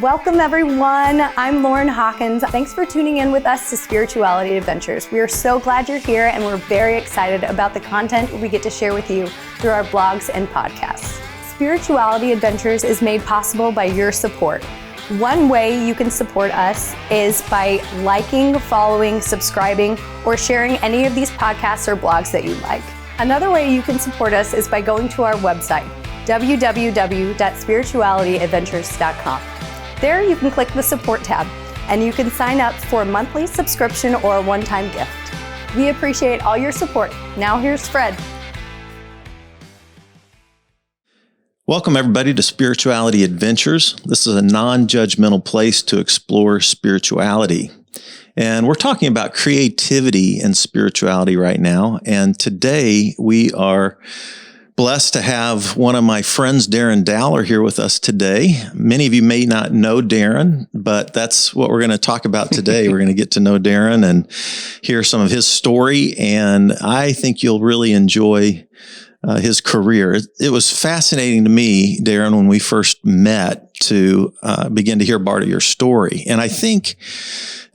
Welcome, everyone. I'm Lauren Hawkins. Thanks for tuning in with us to Spirituality Adventures. We are so glad you're here, and we're very excited about the content we get to share with you through our blogs and podcasts. Spirituality Adventures is made possible by your support. One way you can support us is by liking, following, subscribing, or sharing any of these podcasts or blogs that you like. Another way you can support us is by going to our website, www.spiritualityadventures.com. There you can click the support tab and you can sign up for a monthly subscription or a one-time gift. We appreciate all your support. Now here's Fred. Welcome everybody to Spirituality Adventures. This is a non-judgmental place to explore spirituality. And we're talking about creativity and spirituality right now. And today we are blessed to have one of my friends, Darren Dowler, here with us today. Many of you may not know Darren, but that's what we're going to talk about today. We're going to get to know Darren and hear some of his story. And I think you'll really enjoy his career. It was fascinating to me, Darren, when we first met to begin to hear part of your story. And I think,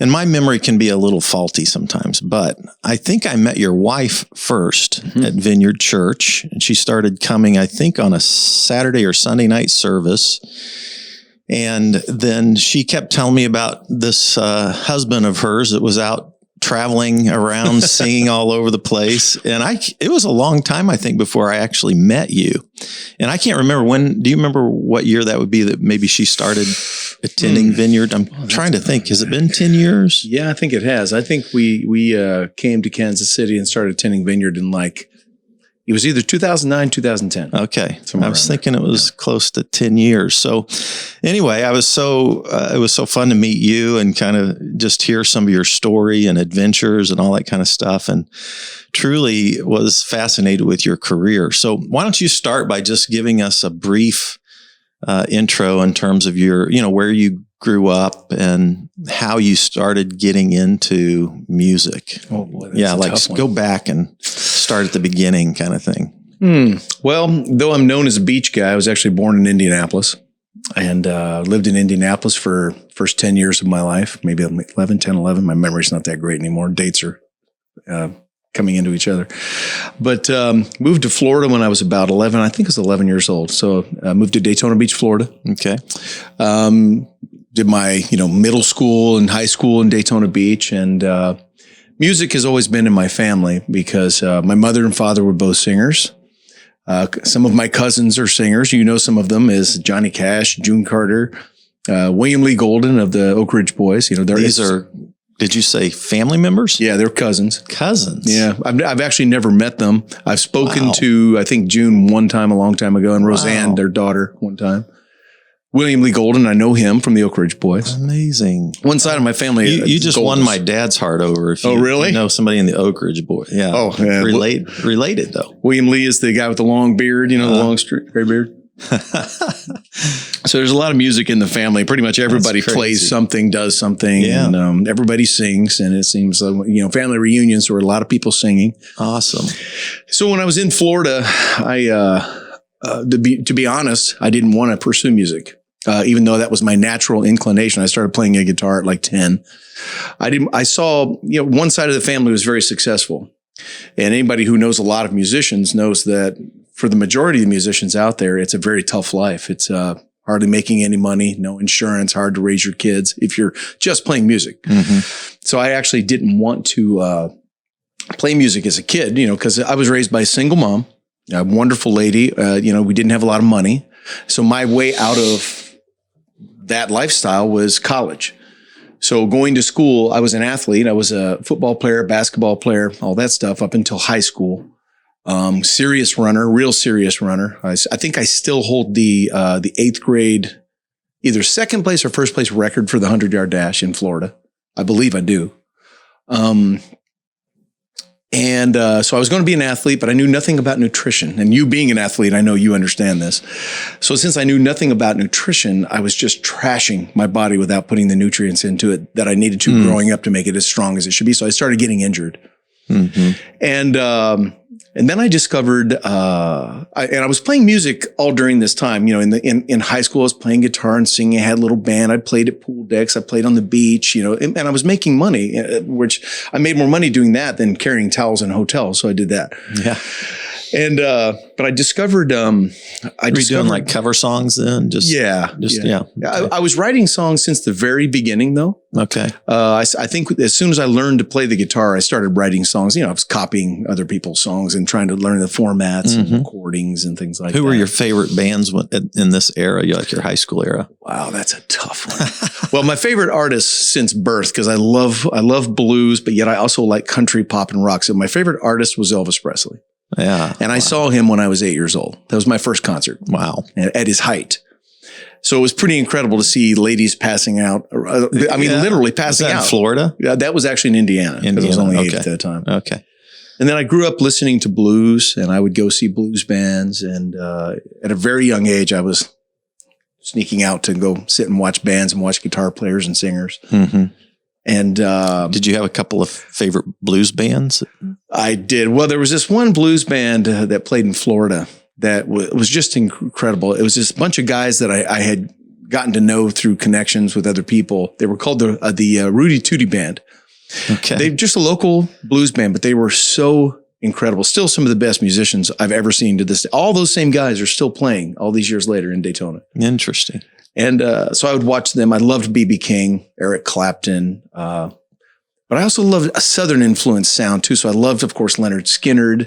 and my memory can be a little faulty sometimes, but I think I met your wife first at Vineyard Church, and she started coming, I think, on a Saturday or Sunday night service. And then she kept telling me about this husband of hers that was out traveling around, singing all over the place. And it was a long time, I think, before I actually met you. And I can't remember do you remember what year that would be that maybe she started attending Vineyard? I'm trying to think. Has it been 10 years? Yeah, I think it has. I think we came to Kansas City and started attending Vineyard in it was either 2009, 2010. Okay. I was thinking it was close to 10 years. So anyway, it was so fun to meet you and kind of just hear some of your story and adventures and all that kind of stuff. And truly was fascinated with your career. So why don't you start by just giving us a brief intro in terms of your, where you grew up and how you started getting into music. Oh boy, that's go back and start at the beginning kind of thing. Well, though I'm known as a beach guy, I was actually born in Indianapolis and lived in Indianapolis for first 10 years of my life, maybe 10, 11. My memory's not that great anymore. Dates are coming into each other. But moved to Florida when I was about 11. I think I was 11 years old. So I moved to Daytona Beach, Florida. Okay. Did my, middle school and high school in Daytona Beach. And music has always been in my family because my mother and father were both singers. Some of my cousins are singers. Some of them is Johnny Cash, June Carter, William Lee Golden of the Oak Ridge Boys. These are, did you say family members? Yeah, they're cousins. Cousins? Yeah. I've actually never met them. I've spoken to, I think, June one time a long time ago and Roseanne, their daughter, one time. William Lee Golden, I know him from the Oak Ridge Boys. Amazing. One side of my family. You just won my dad's heart over. If you really? Know somebody in the Oak Ridge Boys. Yeah. Oh, yeah. Related though. William Lee is the guy with the long beard, the long gray beard. So there's a lot of music in the family. Pretty much everybody plays something, does something, and everybody sings. And it seems like, family reunions where a lot of people singing. Awesome. So when I was in Florida, to be honest, I didn't want to pursue music. Even though that was my natural inclination. I started playing a guitar at like 10. I saw, one side of the family was very successful. And anybody who knows a lot of musicians knows that for the majority of the musicians out there, it's a very tough life. It's hardly making any money, no insurance, hard to raise your kids if you're just playing music. Mm-hmm. So I actually didn't want to play music as a kid, because I was raised by a single mom, a wonderful lady. We didn't have a lot of money. So my way out of that lifestyle was college. So going to school, I was an athlete. I was a football player, basketball player, all that stuff up until high school. Serious runner, real serious runner. I think I still hold the 8th grade, either second place or first place record for the 100-yard dash in Florida. I believe I do. And so I was going to be an athlete, but I knew nothing about nutrition. And you being an athlete, I know you understand this. So since I knew nothing about nutrition, I was just trashing my body without putting the nutrients into it that I needed to growing up to make it as strong as it should be. So I started getting injured. Mm-hmm. And And then I discovered, I was playing music all during this time. You know, in high school, I was playing guitar and singing. I had a little band. I played at pool decks. I played on the beach, you know, and I was making money, which I made more money doing that than carrying towels in hotels. So I did that. Yeah. And, but I discovered, Were you doing like cover songs then? Yeah. Okay. I was writing songs since the very beginning though. Okay. I think as soon as I learned to play the guitar, I started writing songs. You know, I was copying other people's songs and trying to learn the formats and recordings and things like that. Who were your favorite bands in this era, like your high school era? Wow, that's a tough one. Well, my favorite artists since birth, because I love blues, but yet I also like country, pop, and rock. So my favorite artist was Elvis Presley. Yeah. And I saw him when I was 8 years old. That was my first concert. Wow. At his height. So it was pretty incredible to see ladies passing out. I mean, literally passing out. In Florida? Yeah, that was actually in Indiana. I was only 8 at that time. Okay. And then I grew up listening to blues, and I would go see blues bands. And at a very young age, I was sneaking out to go sit and watch bands and watch guitar players and singers. Mm-hmm. And did you have a couple of favorite blues bands? I did. Well, there was this one blues band that played in Florida that was just incredible. It was this bunch of guys that I had gotten to know through connections with other people. They were called the Rudy Tooty Band. Okay. They're just a local blues band, but they were so incredible. Still some of the best musicians I've ever seen to this day. All those same guys are still playing all these years later in Daytona. Interesting. And so I would watch them. I loved B.B. King, Eric Clapton. But I also loved a Southern influence sound too. So I loved, of course, Leonard Skinner.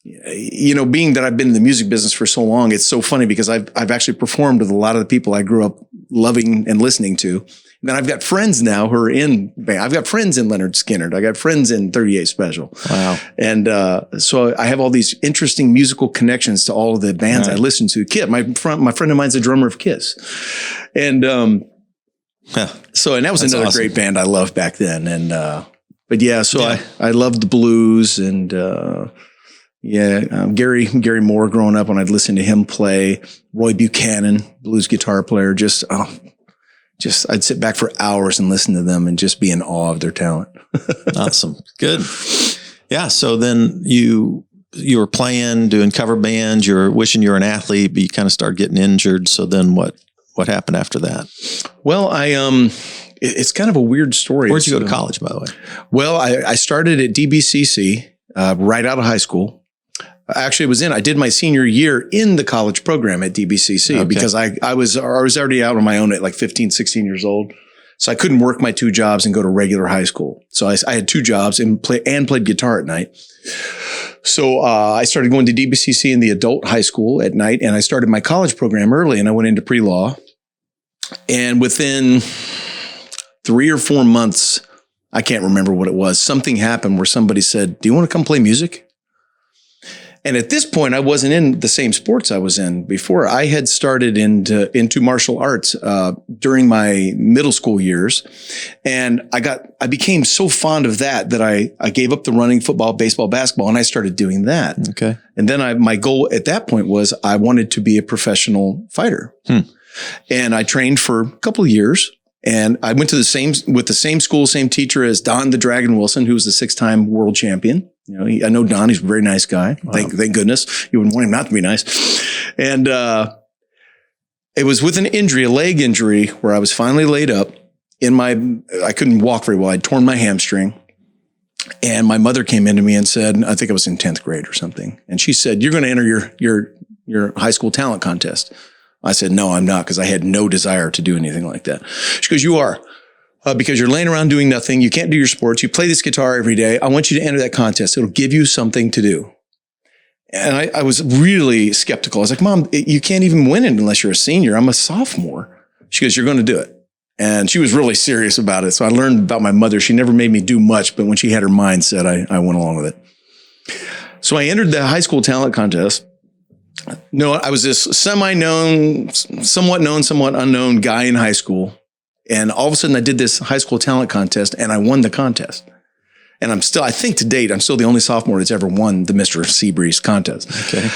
You know, being that I've been in the music business for so long, it's so funny because I've actually performed with a lot of the people I grew up loving and listening to. And then I've got friends now who are in band. I've got friends in Leonard Skinner. I got friends in 38 Special. Wow. And so I have all these interesting musical connections to all of the bands I listen to. Kiss, my friend of mine's a drummer of Kiss. And and that was another great band I loved back then. And but yeah, so I loved the blues and Gary Moore growing up when I'd listen to him play. Roy Buchanan, blues guitar player, I'd sit back for hours and listen to them and just be in awe of their talent. Awesome. Good. Yeah. So then you were playing, doing cover bands, you were wishing you were an athlete, but you kind of started getting injured. So then what happened after that? Well, it's kind of a weird story. Where'd you go to college, by the way? Well, I started at DBCC right out of high school. Actually, I did my senior year in the college program at DBCC because I was already out on my own at like 15, 16 years old. So I couldn't work my 2 jobs and go to regular high school. So I had 2 jobs and played guitar at night. So I started going to DBCC in the adult high school at night, and I started my college program early, and I went into pre-law. And within 3 or 4 months, I can't remember what it was, something happened where somebody said, "Do you want to come play music?" And at this point, I wasn't in the same sports I was in before. I had started into martial arts during my middle school years, and I became so fond of that I gave up the running, football, baseball, basketball, and I started doing that. Okay. And then my goal at that point was I wanted to be a professional fighter, and I trained for a couple of years. And I went to with the same school, same teacher as Don the Dragon Wilson, who was the 6-time world champion. You know, I know Don, he's a very nice guy. Wow. Thank goodness. You wouldn't want him not to be nice. And, it was with an injury, a leg injury, where I was finally laid up I couldn't walk very well. I'd torn my hamstring, and my mother came into me and said, I think I was in 10th grade or something. And she said, "You're going to enter your high school talent contest." I said, "No, I'm not," because I had no desire to do anything like that. She goes, "You are, because you're laying around doing nothing. You can't do your sports. You play this guitar every day. I want you to enter that contest. It'll give you something to do." And I was really skeptical. I was like, "Mom, you can't even win it unless you're a senior. I'm a sophomore." She goes, "You're going to do it." And she was really serious about it. So I learned about my mother. She never made me do much, but when she had her mind set, I went along with it. So I entered the high school talent contest. No, I was this somewhat known, somewhat unknown guy in high school. And all of a sudden I did this high school talent contest and I won the contest. And I think to date, I'm still the only sophomore that's ever won the Mr. Seabreeze contest. Okay.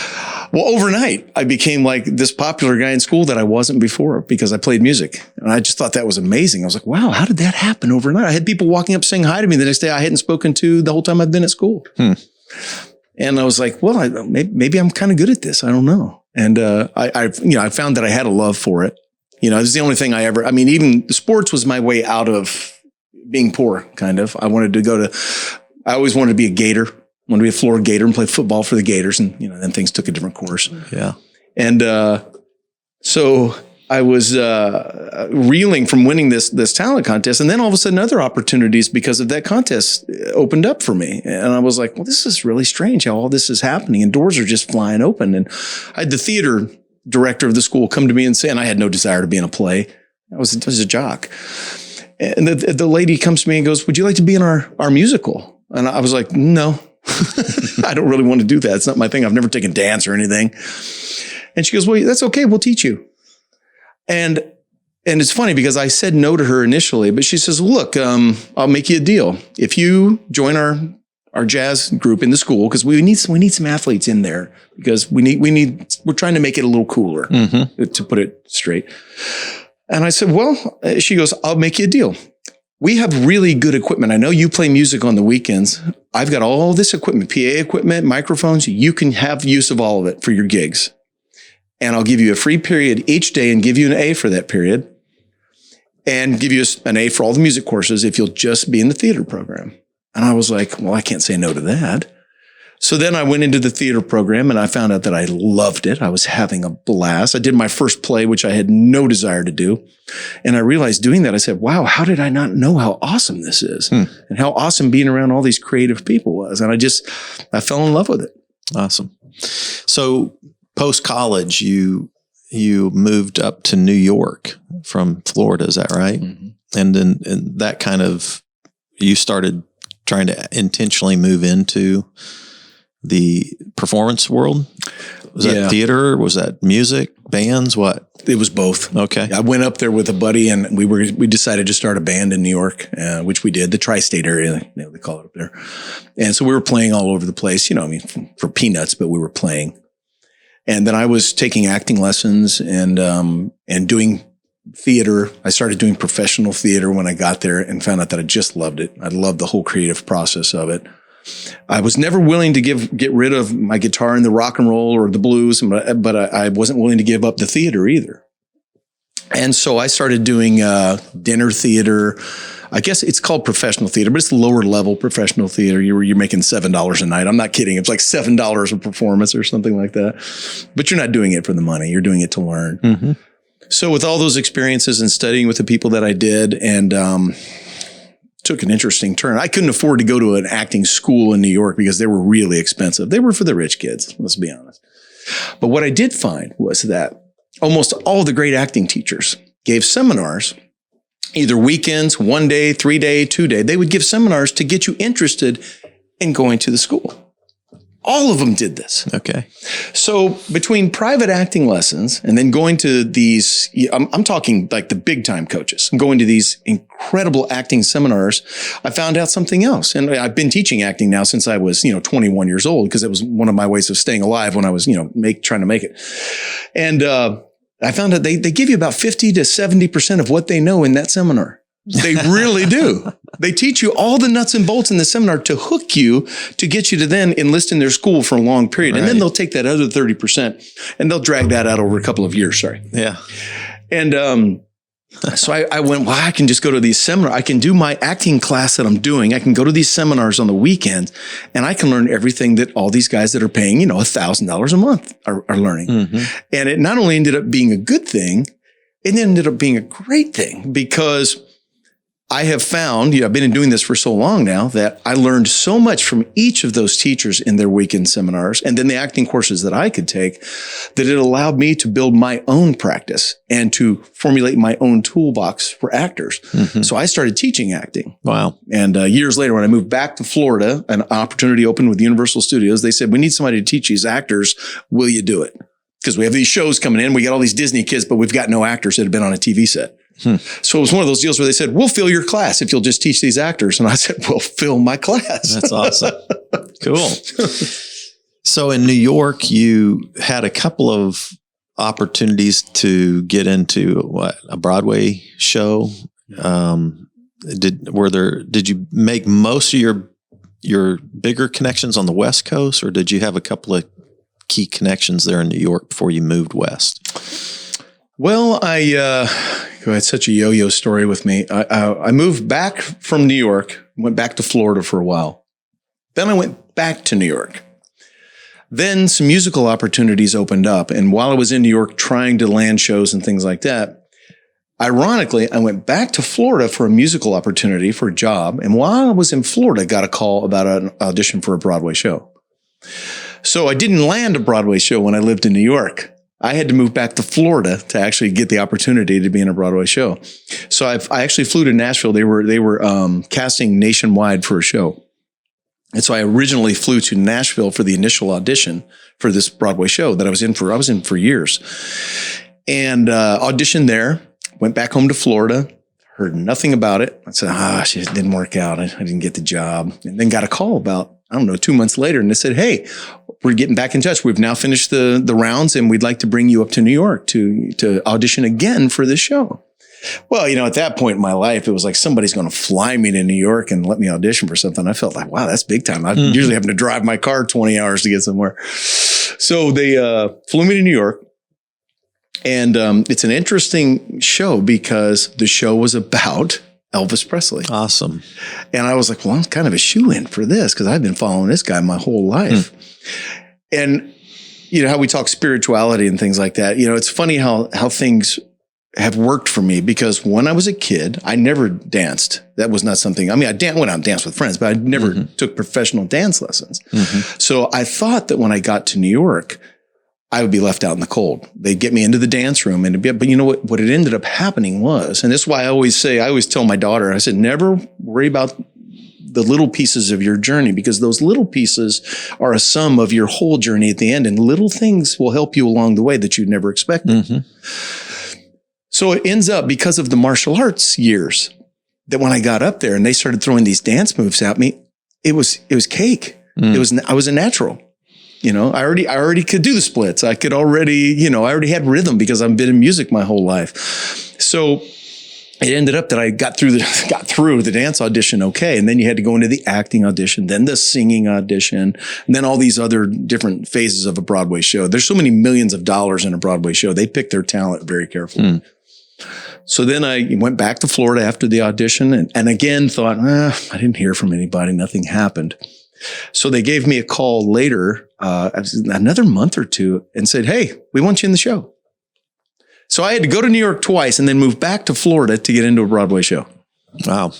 Well, overnight, I became like this popular guy in school that I wasn't before because I played music. And I just thought that was amazing. I was like, wow, how did that happen overnight? I had people walking up saying hi to me the next day I hadn't spoken to the whole time I've been at school. And I was like, well, maybe I'm kind of good at this. I don't know. And I found that I had a love for it. It was the only thing even sports was my way out of being poor, kind of. I always wanted to be a Gator, wanted to be a Florida Gator and play football for the Gators. And, then things took a different course. Yeah. And so I was reeling from winning this talent contest. And then all of a sudden other opportunities because of that contest opened up for me. And I was like, well, this is really strange how all this is happening and doors are just flying open. And I had the theater director of the school come to me and say, and I had no desire to be in a play. I was a jock. And the lady comes to me and goes, would you like to be in our musical? And I was like, no, I don't really want to do that. It's not my thing. I've never taken dance or anything. And she goes, well, that's okay. We'll teach you. And it's funny because I said no to her initially, but she says, look, I'll make you a deal. If you join our jazz group in the school, because we need some athletes in there because we're trying to make it a little cooler, to put it straight. And I said, well, she goes, I'll make you a deal. We have really good equipment. I know you play music on the weekends. I've got all this equipment, PA equipment, microphones. You can have use of all of it for your gigs. And I'll give you a free period each day and give you an A for that period and give you an A for all the music courses if you'll just be in the theater program. And I was like, well, I can't say no to that. So then I went into the theater program and I found out that I loved it. I was having a blast. I did my first play, which I had no desire to do. And I realized doing that, I said, wow, how did I not know how awesome this is and how awesome being around all these creative people was. And I fell in love with it. Awesome. So post-college, you moved up to New York from Florida. Is that right? Mm-hmm. And then that kind of, you started trying to intentionally move into the performance world? Was that theater? Was that music, bands? What? It was both. Okay. I went up there with a buddy and we decided to start a band in New York, which we did, the tri-state area, they call it up there. And so we were playing all over the place, for peanuts, but we were playing. And then I was taking acting lessons and doing theater. I started doing professional theater when I got there and found out that I just loved it. I loved the whole creative process of it. I was never willing to get rid of my guitar and the rock and roll or the blues, but I wasn't willing to give up the theater either. And so I started doing dinner theater. I guess it's called professional theater, but it's lower level professional theater. You're making $7 a night. I'm not kidding. It's like $7 a performance or something like that. But you're not doing it for the money. You're doing it to learn. Mm-hmm. So with all those experiences and studying with the people that I did and took an interesting turn. I couldn't afford to go to an acting school in New York because they were really expensive. They were for the rich kids, let's be honest. But what I did find was that almost all the great acting teachers gave seminars, either weekends, 1 day, 3 day, 2 day. They would give seminars to get you interested in going to the school. All of them did this. Okay. So between private acting lessons and then going to these, I'm talking like the big time coaches, I'm going to these incredible acting seminars, I found out something else. And I've been teaching acting now since I was, 21 years old, because it was one of my ways of staying alive when I was, trying to make it. And, I found out they give you about 50 to 70% of what they know in that seminar. They really do. They teach you all the nuts and bolts in the seminar to hook you, to get you to then enlist in their school for a long period. Right. And then they'll take that other 30% and they'll drag that out over a couple of years. Sorry. Yeah. And, so I went, well, I can just go to these seminars. I can do my acting class that I'm doing. I can go to these seminars on the weekends and I can learn everything that all these guys that are paying, $1,000 a month are learning. Mm-hmm. And it not only ended up being a good thing, it ended up being a great thing because I have found, I've been doing this for so long now that I learned so much from each of those teachers in their weekend seminars and then the acting courses that I could take that it allowed me to build my own practice and to formulate my own toolbox for actors. Mm-hmm. So I started teaching acting. Wow. And years later, when I moved back to Florida, an opportunity opened with Universal Studios. They said, we need somebody to teach these actors. Will you do it? Because we have these shows coming in. We got all these Disney kids, but we've got no actors that have been on a TV set. So it was one of those deals where they said, we'll fill your class if you'll just teach these actors. And I said, well, fill my class. That's awesome. Cool. So in New York, you had a couple of opportunities to get into a Broadway show. Did you make most of your your bigger connections on the West Coast, or did you have a couple of key connections there in New York before you moved west? Well, I had such a yo-yo story with me. I moved back from New York, went back to Florida for a while. Then I went back to New York. Then some musical opportunities opened up. And while I was in New York trying to land shows and things like that, ironically, I went back to Florida for a musical opportunity for a job. And while I was in Florida, I got a call about an audition for a Broadway show. So I didn't land a Broadway show when I lived in New York. I had to move back to Florida to actually get the opportunity to be in a Broadway show. So I actually flew to Nashville. They were casting nationwide for a show. And so I originally flew to Nashville for the initial audition for this Broadway show that I was in for years. And auditioned there, went back home to Florida, heard nothing about it. I said, shit, it didn't work out. I didn't get the job. And then got a call about, 2 months later. And they said, hey, we're getting back in touch. We've now finished the rounds and we'd like to bring you up to New York to audition again for this show. Well, at that point in my life, it was like somebody's going to fly me to New York and let me audition for something. I felt like, wow, that's big time. I'm usually having to drive my car 20 hours to get somewhere. So they flew me to New York. And it's an interesting show because the show was about Elvis Presley. Awesome. And I was like, well, I'm kind of a shoe-in for this because I've been following this guy my whole life. And how we talk spirituality and things like that. It's funny how things have worked for me because when I was a kid, I never danced. That was not something, I went out and danced with friends, but I never took professional dance lessons. So I thought that when I got to New York, I would be left out in the cold. They'd get me into the dance room. But you know what it ended up happening was, and this is why I always tell my daughter, I said, never worry about the little pieces of your journey because those little pieces are a sum of your whole journey at the end. And little things will help you along the way that you never expected. So it ends up because of the martial arts years that when I got up there and they started throwing these dance moves at me, it was cake. I was a natural. I already could do the splits. I already had rhythm because I've been in music my whole life. So it ended up that I got through the dance audition. Okay. And then you had to go into the acting audition, then the singing audition, and then all these other different phases of a Broadway show. There's so many millions of dollars in a Broadway show. They pick their talent very carefully. So then I went back to Florida after the audition and again thought, I didn't hear from anybody. Nothing happened. So they gave me a call later, another month or two, and said, hey, we want you in the show. So I had to go to New York twice and then move back to Florida to get into a Broadway show. Wow.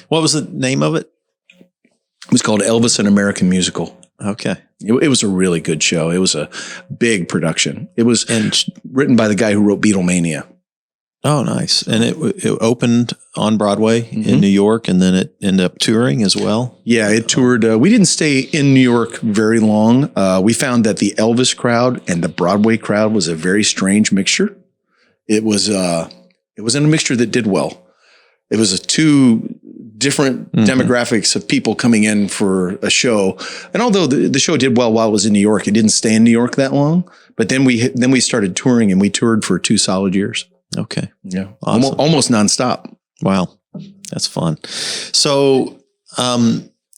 What was the name of it? It was called Elvis: An American Musical. Okay. It was a really good show. It was a big production. It was written by the guy who wrote Beatlemania. Oh, nice. And it opened on Broadway in New York, and then it ended up touring as well? Yeah, it toured. We didn't stay in New York very long. We found that the Elvis crowd and the Broadway crowd was a very strange mixture. It wasn't a mixture that did well. It was two different demographics of people coming in for a show. And although the show did well while it was in New York, it didn't stay in New York that long. But then we started touring, and we toured for 2 solid years. Okay. Yeah. Awesome. Almost nonstop. Wow. That's fun. So,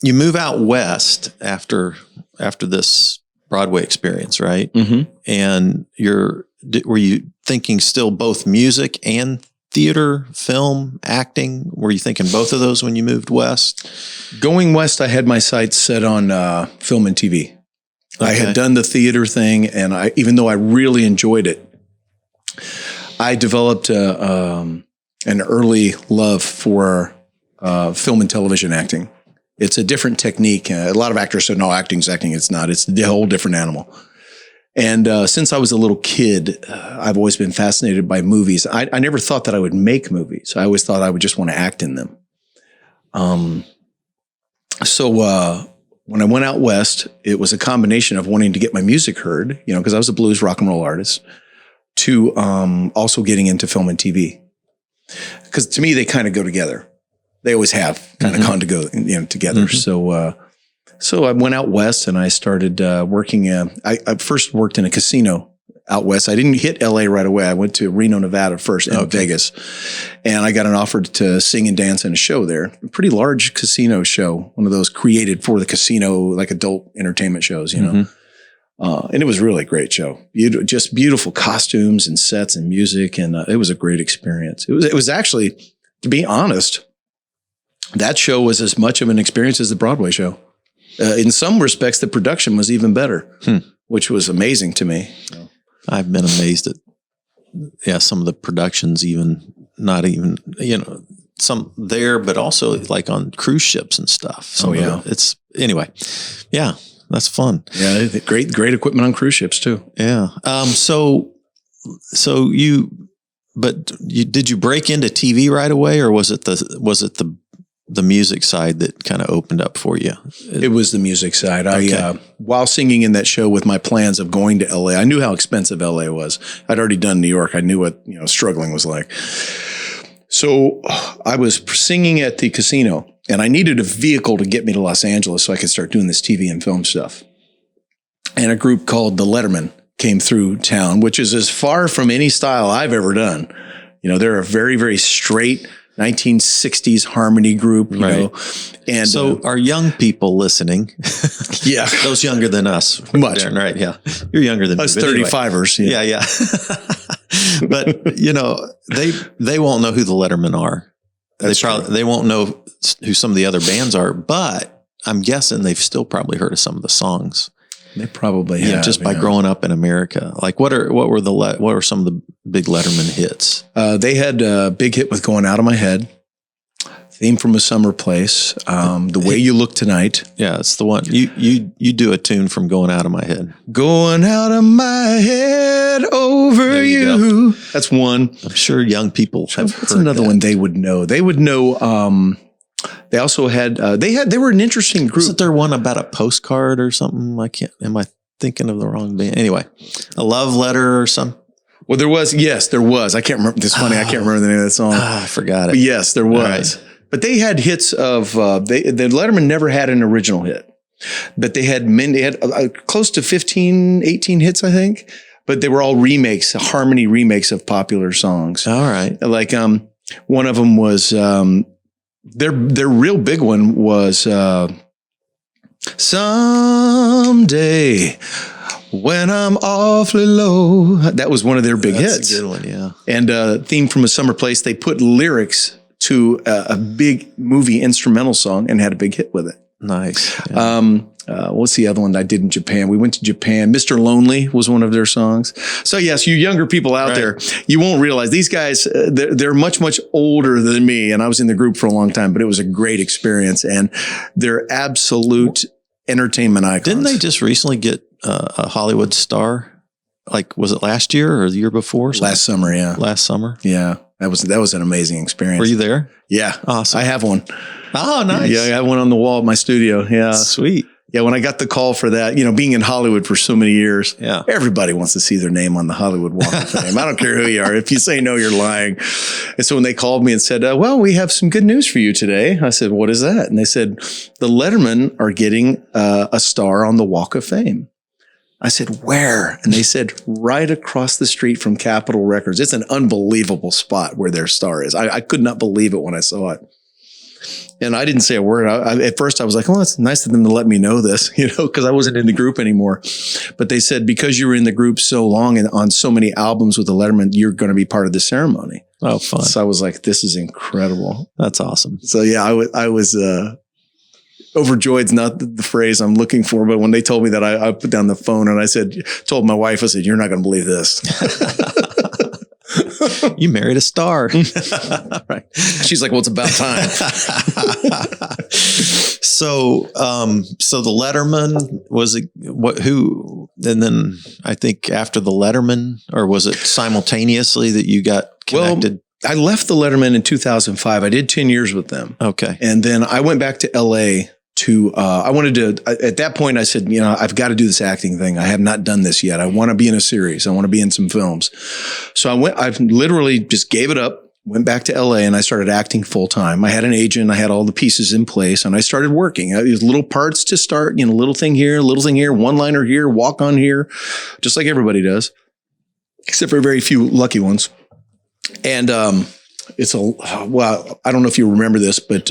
you move out west after this Broadway experience, right? And were you thinking still both music and theater, film, acting? Were you thinking both of those when you moved west? Going west, I had my sights set on film and TV. Okay. I had done the theater thing, and even though I really enjoyed it, I developed an early love for film and television acting. It's a different technique. A lot of actors say, no, acting's acting. It's not. It's a whole different animal. And since I was a little kid, I've always been fascinated by movies. I never thought that I would make movies. I always thought I would just want to act in them. So when I went out west, it was a combination of wanting to get my music heard, because I was a blues rock and roll artist, to also getting into film and TV. Because to me, they kind of go together. They always have kind of gone to go together. So I went out west and I started working. I first worked in a casino out west. I didn't hit LA right away. I went to Reno, Nevada first, and Vegas. And I got an offer to sing and dance in a show there. A pretty large casino show, one of those created for the casino, like adult entertainment shows, you know. And it was really a great show. Just beautiful costumes and sets and music. And it was a great experience. It was actually, to be honest, that show was as much of an experience as the Broadway show. In some respects, the production was even better, which was amazing to me. I've been amazed at, some of the productions, not even, some there, but also like on cruise ships and stuff. Anyway. Yeah, that's fun. Yeah. Great equipment on cruise ships too. Yeah. Did you break into TV right away, or was it the music side that kind of opened up for you? It was the music side. Okay. While singing in that show with my plans of going to LA, I knew how expensive LA was. I'd already done New York. I knew what, struggling was like. So I was singing at the casino and I needed a vehicle to get me to Los Angeles so I could start doing this TV and film stuff. And a group called the Letterman came through town, which is as far from any style I've ever done. They're a very, very straight 1960s harmony group, you know. And so our young people listening, those younger than us, much, Darren, right? Yeah, you're younger than us, me, 35ers. Anyway. Yeah. But they won't know who the Lettermen are. They won't know who some of the other bands are. But I'm guessing they've still probably heard of some of the songs. They probably have, just by growing up in America. Like what were some of the big Letterman hits? They had a big hit with "Going Out of My Head," "Theme from a Summer Place," "The Way You Look Tonight." Yeah, it's the one. You do a tune from "Going Out of My Head." Going out of my head over you. That's one. I'm sure young people have heard. That's another one they would know. They would know. They also had, they were an interesting group. Wasn't there one about a postcard or something? Am I thinking of the wrong band? Anyway, a love letter or something. Well, there was. I can't remember. It's funny. I can't remember the name of that song. I forgot it. But yes, there was. Right. But they had hits of, the Letterman never had an original hit, but they had close to 15, 18 hits, I think, but they were all remakes, harmony remakes of popular songs. All right. Like, one of them was, their real big one was "Someday When I'm Awfully Low." That was one of their big hits. That's a good one, yeah. And "Theme from a Summer Place," they put lyrics to a big movie instrumental song and had a big hit with it. Nice. Yeah. What's the other one I did in Japan? We went to Japan. "Mr. Lonely" was one of their songs. So yes, you younger people out there, you won't realize these guys, they're much, much older than me. And I was in the group for a long time, but it was a great experience and they're absolute entertainment icons. Didn't they just recently get a Hollywood star? Like, was it last year or the year before? Last summer. Yeah. Last summer. Yeah. That was an amazing experience. Were you there? Yeah. Awesome. I have one. Oh, nice. Yeah. I have one on the wall at my studio. Yeah. Sweet. Yeah, when I got the call for that, being in Hollywood for so many years, yeah, everybody wants to see their name on the Hollywood Walk of Fame. I don't care who you are. If you say no, you're lying. And so when they called me and said, well, we have some good news for you today. I said, what is that? And they said, the Lettermen are getting a star on the Walk of Fame. I said, where? And they said, right across the street from Capitol Records. It's an unbelievable spot where their star is. I could not believe it when I saw it. And I didn't say a word. At first I was like, oh, it's nice of them to let me know this, because I wasn't in the group anymore. But they said, because you were in the group so long and on so many albums with the Letterman, you're going to be part of the ceremony. Oh, fun. So I was like, this is incredible. That's awesome. So yeah, I was overjoyed's not the phrase I'm looking for, but when they told me that, I put down the phone and told my wife, I said, you're not going to believe this. You married a star. Right. She's like, well, it's about time. So the Letterman and then I think after the Letterman, or was it simultaneously that you got connected? Well, I left the Letterman in 2005. I did 10 years with them. Okay. And then I went back to LA at that point I said, I've got to do this acting thing. I have not done this yet. I want to be in a series. I want to be in some films. So I literally just gave it up, went back to LA and I started acting full time. I had an agent. I had all the pieces in place and I started working. I used little parts to start, little thing here, one liner here, walk on here, just like everybody does. except for very few lucky ones. And it's well, I don't know if you remember this, but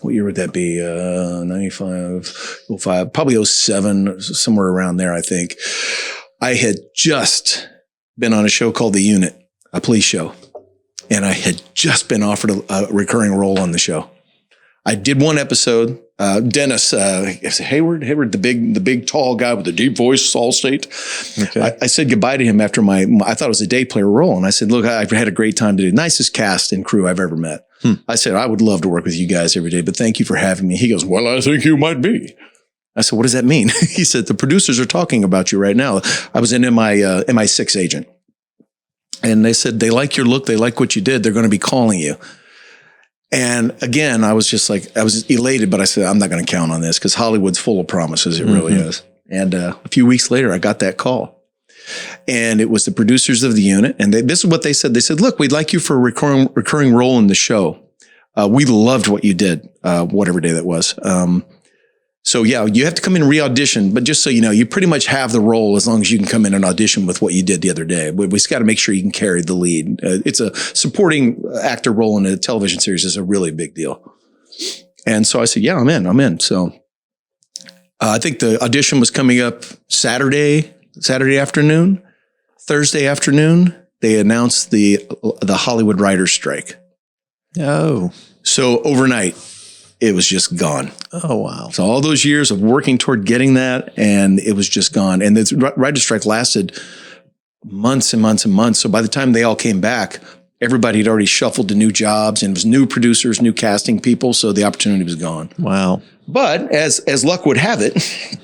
what year would that be? 95, 05, probably 07, somewhere around there, I think. I had just been on a show called The Unit, a police show, and I had just been offered a recurring role on the show. I did one episode. Dennis Hayward, the big tall guy with the deep voice, Allstate. Okay. I said goodbye to him after I thought it was a day player role. And I said, look, I've had a great time today. Nicest cast and crew I've ever met. I said, I would love to work with you guys every day, but thank you for having me. He goes, well, I think you might be. I said, what does that mean? He said, the producers are talking about you right now. I was an MI6 agent. And they said, they like your look. They like what you did. They're going to be calling you. And again, I was just like, I was elated, but I said, I'm not going to count on this because Hollywood's full of promises. It really is. And a few weeks later, I got that call. And it was the producers of The Unit. And this is what they said. They said, look, we'd like you for a recurring role in the show. We loved what you did, whatever day that was. So yeah, you have to come in and re-audition, but just so you know, you pretty much have the role as long as you can come in and audition with what you did the other day. We just got to make sure you can carry the lead. It's a supporting actor role in a television series is a really big deal. And so I said, yeah, I'm in. So I think the audition was coming up Saturday afternoon. Thursday afternoon, they announced the Hollywood writers' strike. Oh. So overnight, it was just gone. Oh, wow. So all those years of working toward getting that, and it was just gone. And the writer's strike lasted months and months and months. So by the time they all came back, everybody had already shuffled to new jobs, and it was new producers, new casting people. So the opportunity was gone. Wow. But as luck would have it,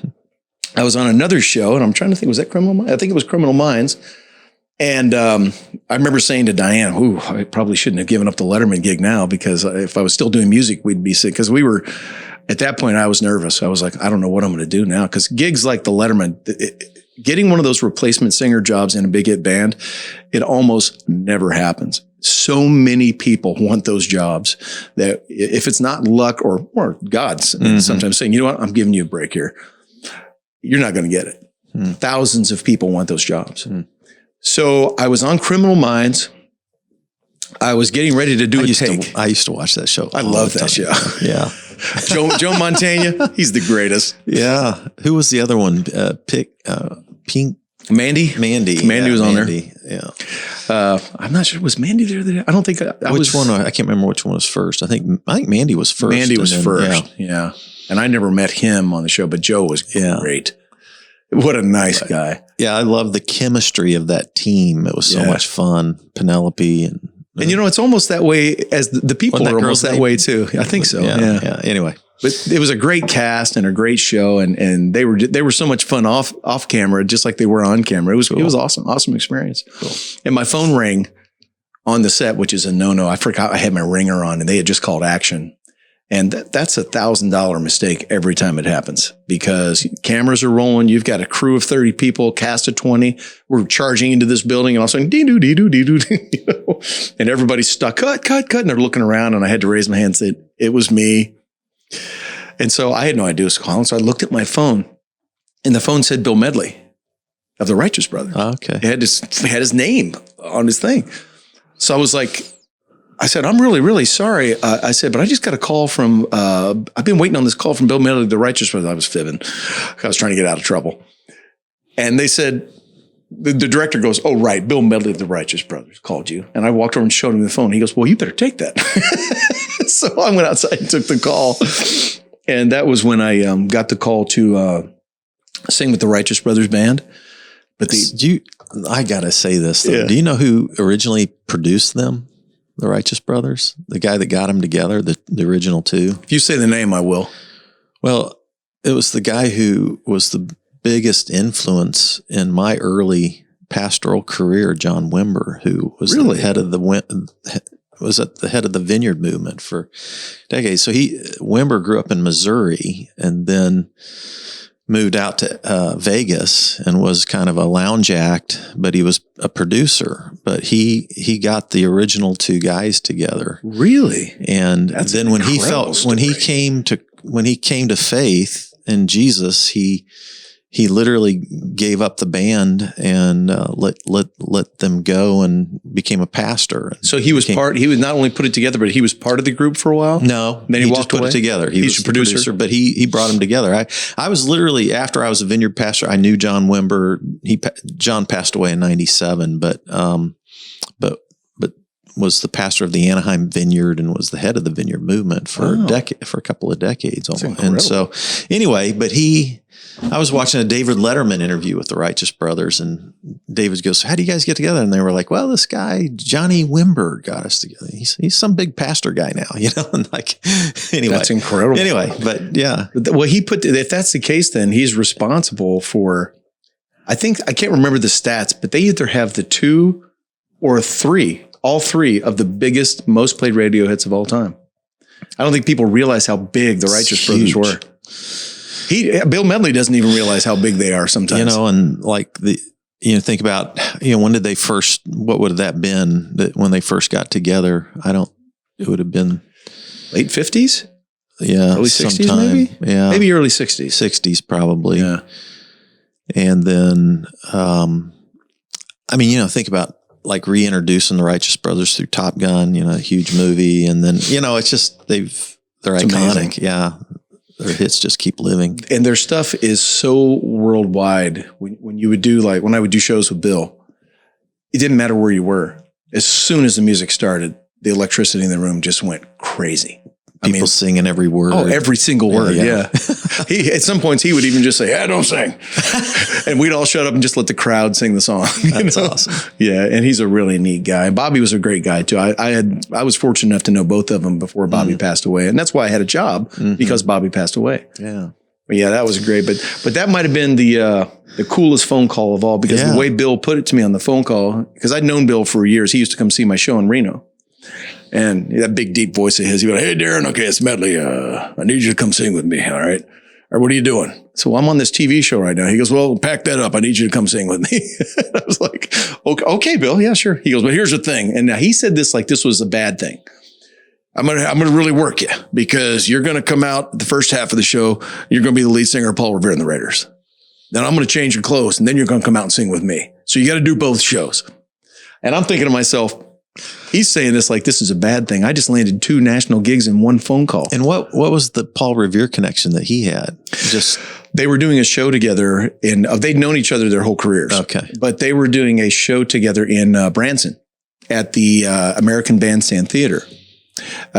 I was on another show, and I'm trying to think, was that Criminal Minds? I think it was Criminal Minds. And I remember saying to Diane, ooh, I probably shouldn't have given up the Letterman gig now, because if I was still doing music, we'd be sick. Because we were, at that point, I was nervous. I was like, I don't know what I'm going to do now. Because gigs like the Letterman, getting one of those replacement singer jobs in a big hit band, it almost never happens. So many people want those jobs that if it's not luck or God's sometimes saying, you know what, I'm giving you a break here, you're not going to get it. Thousands of people want those jobs. So I was on Criminal Minds. I was getting ready to do a take. I used to watch that show. I love that show. Yeah. Joe Mantegna, he's the greatest. Yeah. Who was the other one? Pink. Mandy was on there. Yeah. I'm not sure. Was Mandy there? I don't think which one? I can't remember which one was first. I think Mandy was first. Mandy was first. Yeah. And I never met him on the show, but Joe was great. What a nice guy. Yeah, I love the chemistry of that team. It was so much fun. Penelope and you know, it's almost that way as the people are almost that way too. I think so. Yeah. Anyway, but it was a great cast and a great show, and they were so much fun off camera, just like they were on camera. It was awesome experience. Cool. And my phone rang on the set, which is a no. I forgot I had my ringer on, and they had just called action. And that's $1,000 mistake every time it happens, because cameras are rolling. You've got a crew of 30 people, cast of 20. We're charging into this building, and all of a sudden, dee-doo, dee-doo, dee-doo, you know? And everybody's stuck, cut. And they're looking around, and I had to raise my hand and say, it was me. And so I had no idea it was calling. So I looked at my phone, and the phone said Bill Medley of the Righteous Brothers. Okay. It had his name on his thing. So I was like, I said, I'm really, really sorry. I said, but I just got a call from, I've been waiting on this call from Bill Medley, the Righteous Brothers. I was fibbing. I was trying to get out of trouble. And they said, the director goes, oh, right, Bill Medley, the Righteous Brothers called you. And I walked over and showed him the phone. He goes, well, you better take that. So I went outside and took the call. And that was when I got the call to sing with the Righteous Brothers band. But I got to say this, though. Yeah. Do you know who originally produced them? The Righteous Brothers, the guy that got them together, the original two. If you say the name, I will. Well, it was the guy who was the biggest influence in my early pastoral career, John Wimber, who was the head of the head of the Vineyard movement for decades. So Wimber grew up in Missouri and then moved out to Vegas and was kind of a lounge act, but he was a producer. But he got the original two guys together. Really? And That's then when he came to faith in Jesus, he he literally gave up the band and let them go and became a pastor. So he was he would not only put it together, but he was part of the group for a while? No. Then he just put it together. He's a producer, but he brought them together. I was literally, after I was a vineyard pastor, I knew John Wimber. John passed away in 97, but was the pastor of the Anaheim Vineyard and was the head of the vineyard movement for a couple of decades. And so anyway, but I was watching a David Letterman interview with the Righteous Brothers, and David goes, "How do you guys get together?" And they were like, "Well, this guy, Johnny Wimber, got us together. He's some big pastor guy now, And like, anyway. That's incredible. Anyway, but yeah. Well, if that's the case, then he's responsible for, I can't remember the stats, but they either have the 2 or 3, all 3 of the biggest, most played radio hits of all time. I don't think people realize how big the Righteous Brothers were. Bill Medley doesn't even realize how big they are sometimes. And like think about, when did they first, what would have that been when they first got together? It would have been late 50s? Yeah. Early 60s maybe? Yeah. Maybe early 60s. 60s probably. Yeah. And then, think about like reintroducing the Righteous Brothers through Top Gun, a huge movie. And then, it's just, they're iconic. Amazing. Yeah. Their hits just keep living. And their stuff is so worldwide. When you would do when I would do shows with Bill, it didn't matter where you were. As soon as the music started, the electricity in the room just went crazy. People singing every word. Oh, every single word. Yeah. At some points he would even just say, "Yeah, don't sing." And we'd all shut up and just let the crowd sing the song. That's awesome. Yeah. And he's a really neat guy. Bobby was a great guy too. I was fortunate enough to know both of them before Bobby passed away. And that's why I had a job, because Bobby passed away. Yeah. But yeah, that was great. But that might've been the coolest phone call of all, because the way Bill put it to me on the phone call, because I'd known Bill for years. He used to come see my show in Reno. And that big, deep voice of his, he'd go, "Hey, Darren, okay, it's Medley. I need you to come sing with me, all right? Or what are you doing?" So I'm on this TV show right now. He goes, "Well, pack that up. I need you to come sing with me." I was like, okay, Bill. Yeah, sure. He goes, "But here's the thing." And now he said this like this was a bad thing. I'm gonna really work you, because you're gonna come out the first half of the show. You're gonna be the lead singer of Paul Revere and the Raiders. Then I'm gonna change your clothes, and then you're gonna come out and sing with me. So you got to do both shows. And I'm thinking to myself, he's saying this like this is a bad thing. I just landed 2 national gigs in one phone call. And what was the Paul Revere connection that he had? Just they were doing a show together they'd known each other their whole careers. Okay. But they were doing a show together in Branson at the American Bandstand Theater.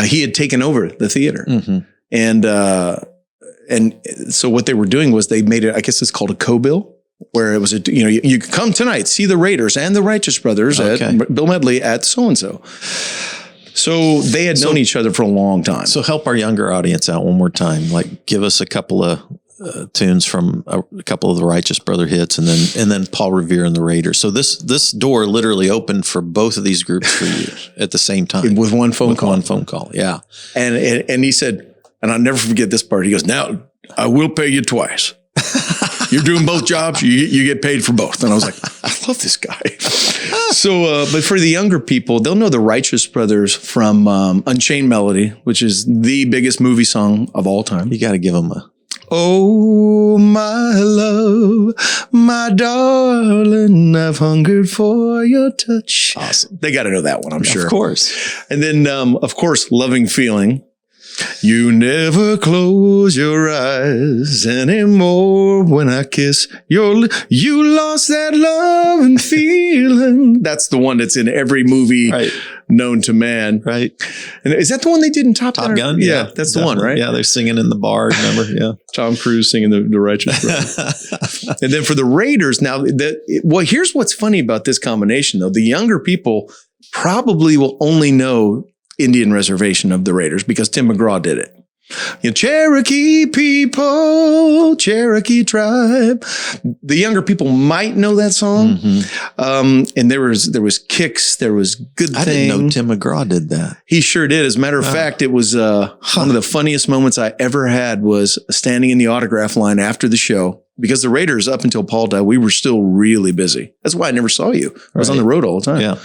He had taken over the theater. And so what they were doing was they made it, I guess it's called a co-bill, where it was you could come tonight, see the Raiders and the Righteous Brothers at Bill Medley at so-and-so. So they had known each other for a long time. So help our younger audience out one more time. Like give us a couple of tunes from a couple of the Righteous Brother hits, and then Paul Revere and the Raiders. So this door literally opened for both of these groups for you at the same time. With one phone call. One phone call. Yeah. And he said, and I'll never forget this part. He goes, "Now I will pay you twice. You're doing both jobs. You get paid for both." And I was like, I love this guy. So, but for the younger people, they'll know the Righteous Brothers from Unchained Melody, which is the biggest movie song of all time. You got to give them a. "Oh, my love, my darling, I've hungered for your touch." Awesome. They got to know that one, I'm sure. Of course. And then, of course, Loving Feeling. "You never close your eyes anymore when I kiss your lips. You lost that love and feeling." That's the one that's in every movie known to man. Right. And is that the one they did in Top Gun? Yeah, that's the one, right? Yeah, they're singing in the bar, remember? Yeah. Tom Cruise singing the Righteous Brothers. And then for the Raiders, now, here's what's funny about this combination, though. The younger people probably will only know Indian Reservation of the Raiders because Tim McGraw did it. Cherokee people, Cherokee tribe. The younger people might know that song. And there was Kicks, there was Good Thing. I didn't know Tim McGraw did that. He sure did. As a matter of fact, it was one of the funniest moments I ever had was standing in the autograph line after the show. Because the Raiders, up until Paul died, we were still really busy. That's why I never saw you. I was on the road all the time. Yeah.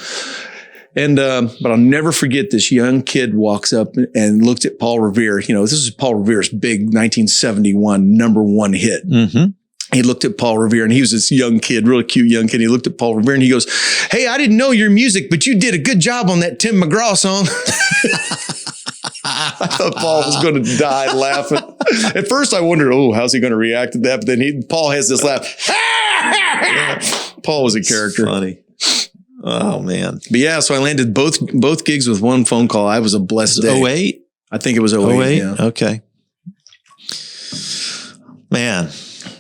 And, but I'll never forget this young kid walks up and looked at Paul Revere. This is Paul Revere's big 1971 #1 hit. he looked at Paul Revere, and he was this young kid, really cute young kid. He looked at Paul Revere and he goes, "Hey, I didn't know your music, but you did a good job on that Tim McGraw song." I thought Paul was going to die laughing. At first I wondered, how's he going to react to that? But then Paul has this laugh. Paul was a character. Funny. Oh man. But yeah, so I landed both gigs with one phone call. I was a blessed day. 08? I think it was 08. Yeah. Okay. Man.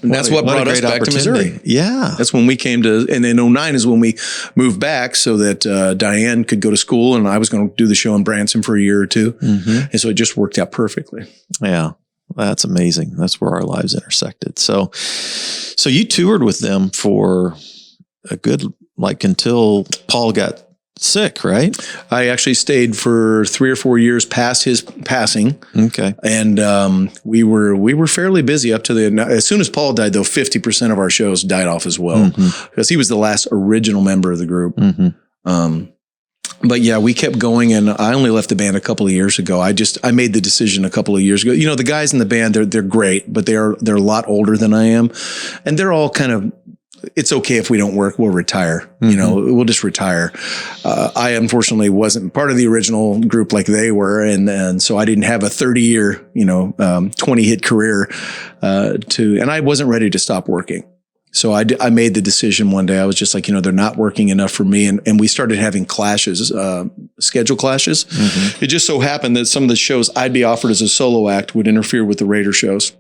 And that's what brought us back to Missouri. Yeah. That's when we came to, and then 09 is when we moved back so that Diane could go to school, and I was going to do the show in Branson for a year or two. Mm-hmm. And so it just worked out perfectly. Yeah. That's amazing. That's where our lives intersected. So you toured with them for a good, until Paul got sick, right? I actually stayed for 3 or 4 years past his passing. Okay. And we were fairly busy up to as soon as Paul died, though, 50% of our shows died off as well, because he was the last original member of the group. Mm-hmm. But yeah, we kept going, and I only left the band a couple of years ago. I made the decision a couple of years ago. The guys in the band, they're great, but they're a lot older than I am, and they're all kind of, it's okay if we don't work, we'll retire. Mm-hmm. We'll just retire. I unfortunately wasn't part of the original group like they were. And so I didn't have a 30-year, 20-hit career, and I wasn't ready to stop working. So I made the decision one day. I was just like, they're not working enough for me. And we started having clashes, schedule clashes. Mm-hmm. It just so happened that some of the shows I'd be offered as a solo act would interfere with the Raider shows.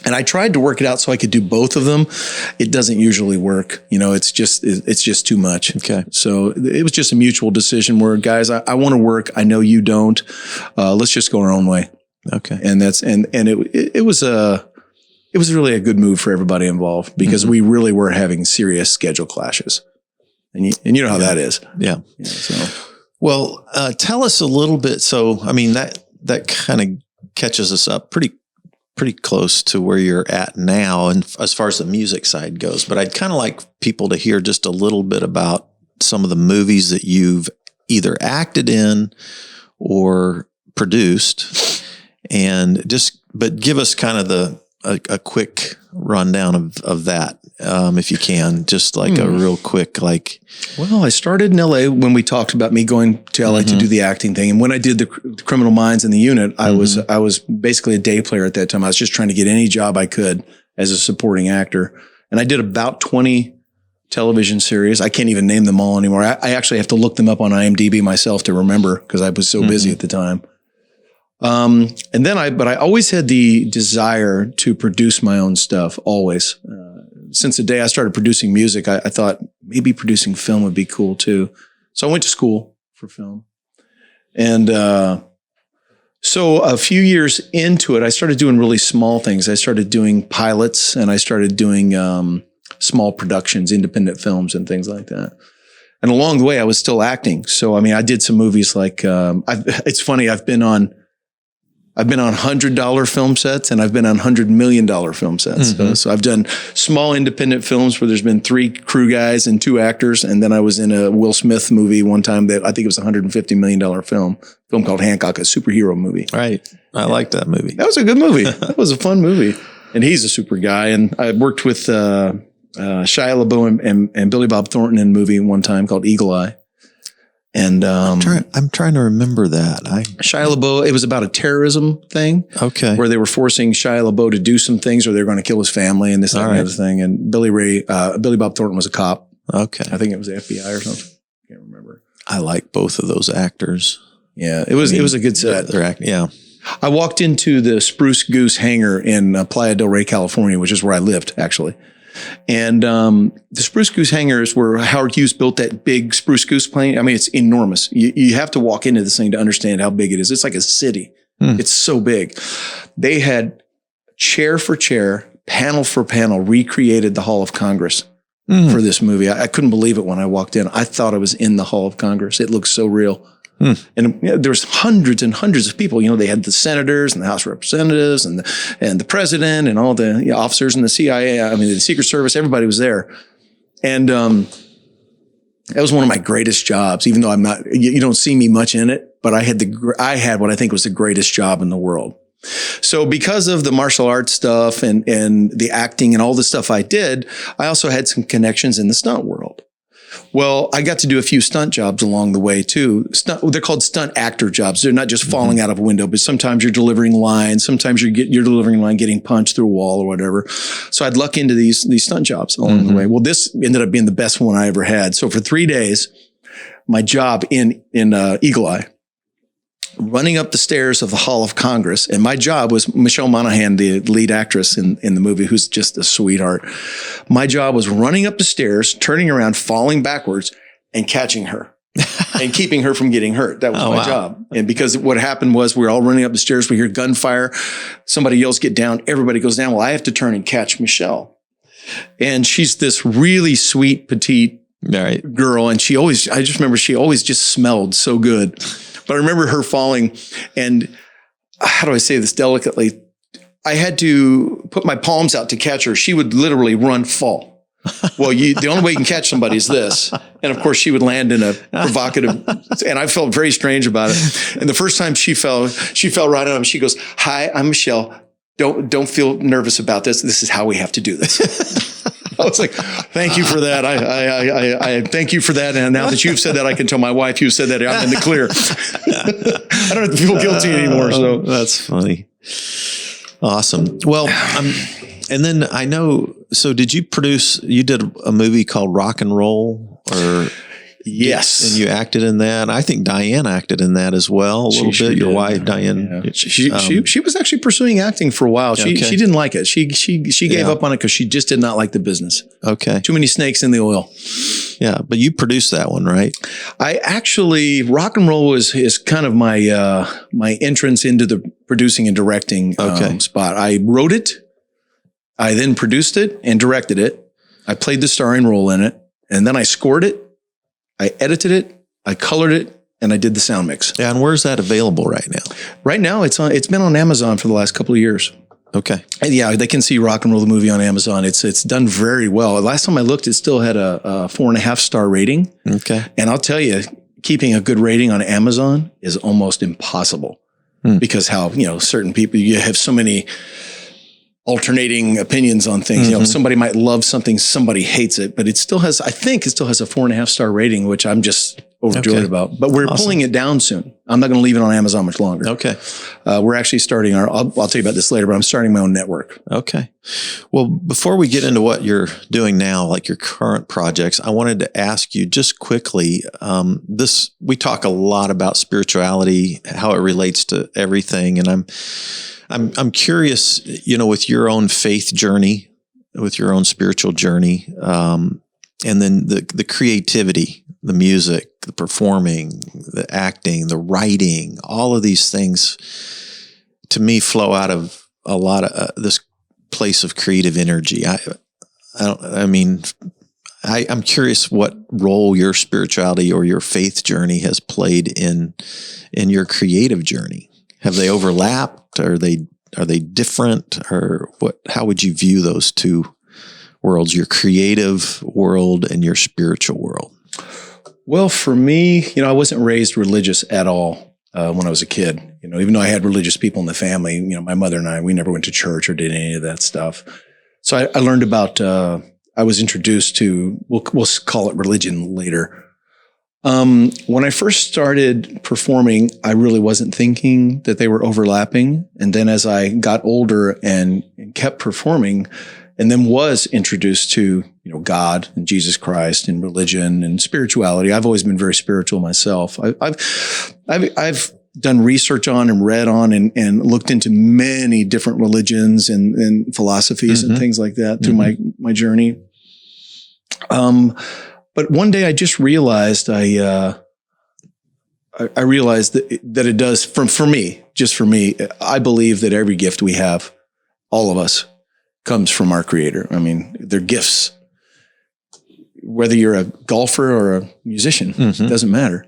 And I tried to work it out so I could do both of them. It doesn't usually work. It's just too much. Okay. So it was just a mutual decision where, guys, I want to work. I know you don't. Let's just go our own way. Okay. And it was really a good move for everybody involved, because we really were having serious schedule clashes. And you know how that is. Yeah. Well, tell us a little bit. So, I mean, that kind of catches us up pretty close to where you're at now, and as far as the music side goes. But I'd kind of like people to hear just a little bit about some of the movies that you've either acted in or produced, but give us kind of a quick rundown of that, if you can, just like a real quick, Well, I started in LA when we talked about me going to LA to do the acting thing. And when I did the Criminal Minds in the unit, I was basically a day player at that time. I was just trying to get any job I could as a supporting actor. And I did about 20 television series. I can't even name them all anymore. I actually have to look them up on IMDb myself to remember, because I was so busy at the time. But I always had the desire to produce my own stuff, always. Since the day I started producing music, I thought maybe producing film would be cool too. So I went to school for film. And so a few years into it, I started doing really small things. I started doing pilots, and I started doing small productions, independent films and things like that. And along the way, I was still acting. So, I mean, I did some movies like, it's funny, I've been on $100 film sets, and I've been on $100 million film sets. Mm-hmm. So I've done small independent films where there's been 3 crew guys and 2 actors. And then I was in a Will Smith movie one time that I think it was a $150 million film called Hancock, a superhero movie. Right. I like that movie. That was a good movie. That was a fun movie. And he's a super guy. And I worked with Shia LaBeouf and Billy Bob Thornton in a movie one time called Eagle Eye. And I'm trying to remember that. Shia LaBeouf, it was about a terrorism thing. Okay. Where they were forcing Shia LaBeouf to do some things, or they were going to kill his family and this, that, and the other thing. And Billy Bob Thornton was a cop. Okay. I think it was the FBI or something. I can't remember. I like both of those actors. Yeah. It was a good set. They're acting. Yeah. I walked into the Spruce Goose hangar in Playa del Rey, California, which is where I lived, actually. And the Spruce Goose hangar is where Howard Hughes built that big Spruce Goose plane. I mean, it's enormous. You have to walk into this thing to understand how big it is. It's like a city. It's so big. They had chair for chair, panel for panel, recreated the Hall of Congress for this movie. I couldn't believe it when I walked in. I thought I was in the Hall of Congress. It looked so real. And there's hundreds and hundreds of people. They had the senators and the House of Representatives and the president and all the officers in the CIA. I mean, the Secret Service. Everybody was there, and that was one of my greatest jobs. Even though I'm not, you don't see me much in it, but I had what I think was the greatest job in the world. So because of the martial arts stuff and the acting and all the stuff I did, I also had some connections in the stunt world. Well, I got to do a few stunt jobs along the way too. They're called stunt actor jobs. They're not just falling out of a window, but sometimes you're delivering lines. Sometimes you're delivering a line, getting punched through a wall or whatever. So I'd luck into these stunt jobs along the way. Well, this ended up being the best one I ever had. So for 3 days, my job in Eagle Eye, running up the stairs of the Hall of Congress. And my job was Michelle Monaghan, the lead actress in the movie, who's just a sweetheart. My job was running up the stairs, turning around, falling backwards, and catching her and keeping her from getting hurt. That was my job. And because what happened was we were all running up the stairs. We hear gunfire. Somebody yells, "Get down." Everybody goes down. Well, I have to turn and catch Michelle. And she's this really sweet, petite girl. And I just remember she always just smelled so good. But I remember her falling, and how do I say this delicately? I had to put my palms out to catch her. She would literally fall. Well, the only way you can catch somebody is this. And of course, she would land in a provocative, and I felt very strange about it. And the first time she fell right on him. She goes, "Hi, I'm Michelle. Don't feel nervous about this. This is how we have to do this." I was like, "Thank you for that. I thank you for that. And now that you've said that, I can tell my wife you said that. I'm in the clear." I don't have to feel guilty anymore. So that's funny. Awesome. Well, and then I know. So did you did a movie called Rock and Roll, or? Yes. And you acted in that. I think Diane acted in that as well a little bit. Your wife, Diane. Yeah. She was actually pursuing acting for a while. She didn't like it. She gave up on it because she just did not like the business. Okay. Too many snakes in the oil. Yeah. But you produced that one, right? I actually, Rock and Roll is kind of my entrance into the producing and directing spot. I wrote it. I then produced it and directed it. I played the starring role in it, and then I scored it. I edited it, I colored it, and I did the sound mix. Yeah, and where's that available right now? Right now, it's been on Amazon for the last couple of years. Okay. And yeah, they can see Rock and Roll the movie on Amazon. It's done very well. Last time I looked, it still had a 4.5 star rating. Okay. And I'll tell you, keeping a good rating on Amazon is almost impossible because how, certain people, you have so many alternating opinions on things. Somebody might love something, somebody hates it, but I think it still has a 4.5 star rating, which I'm just overjoyed about. But we're pulling it down soon. I'm not going to leave it on Amazon much longer. Okay. We're actually starting I'll tell you about this later, but I'm starting my own network. Okay. Well, before we get into what you're doing now, like your current projects, I wanted to ask you just quickly, we talk a lot about spirituality, how it relates to everything. And I'm curious, with your own faith journey, with your own spiritual journey, and then the creativity, the music, the performing, the acting, the writing, all of these things to me flow out of a lot of this place of creative energy. I'm curious what role your spirituality or your faith journey has played in your creative journey. Have they overlapped? Are they different, or what? How would you view those two worlds, your creative world and your spiritual world? Well, for me, I wasn't raised religious at all when I was a kid. Even though I had religious people in the family, my mother and I, we never went to church or did any of that stuff. So I learned about. I was introduced to we'll call it religion later. When I first started performing, I really wasn't thinking that they were overlapping. And then as I got older and kept performing and then was introduced to, God and Jesus Christ and religion and spirituality, I've always been very spiritual myself. I've done research on and read on and looked into many different religions and philosophies and things like that through my journey. But one day I just realized I realized that it does for me, I believe that every gift we have, all of us, comes from our Creator. I mean, they're gifts. Whether you're a golfer or a musician, it doesn't matter.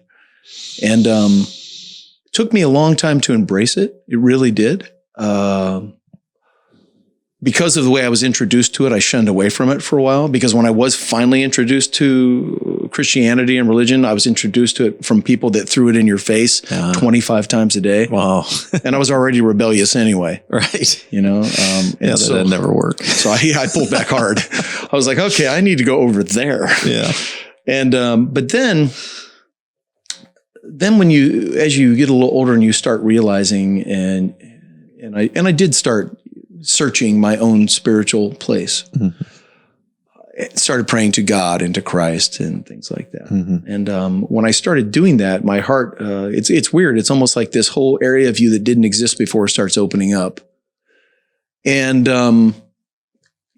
And it took me a long time to embrace it. It really did. Because of the way I was introduced to it, I shunned away from it for a while, because when I was finally introduced to Christianity and religion. I was introduced to it from people that threw it in your face 25 times a day. Wow. And I was already rebellious anyway. Right. That never work. So I pulled back hard. I was like, okay, I need to go over there. Yeah. And, but then as you get a little older and you start realizing, and I did start searching my own spiritual place. Mm-hmm. I started praying to God and to Christ and things like that. Mm-hmm. And when I started doing that, my heart, it's weird. It's almost like this whole area of you that didn't exist before starts opening up. And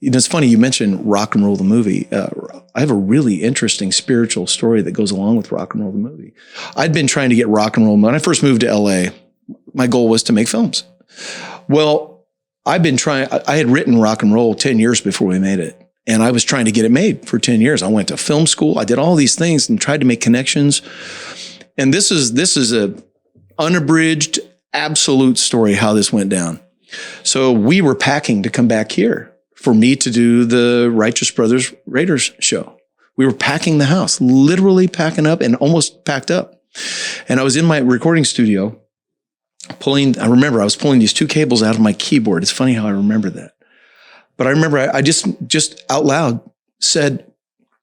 it's funny, you mentioned Rock and Roll the movie. I have a really interesting spiritual story that goes along with Rock and Roll the movie. I'd been trying to get rock and roll. When I first moved to LA, my goal was to make films. Well, I had written Rock and Roll 10 years before we made it. And I was trying to get it made for 10 years. I went to film school. I did all these things and tried to make connections. And this is a unabridged, absolute story how this went down. So we were packing to come back here for me to do the Righteous Brothers Raiders show. We were packing the house, literally packing up and almost packed up. And I was in my recording studio I remember I was pulling these two cables out of my keyboard. It's funny how I remember that. But I remember I just out loud said,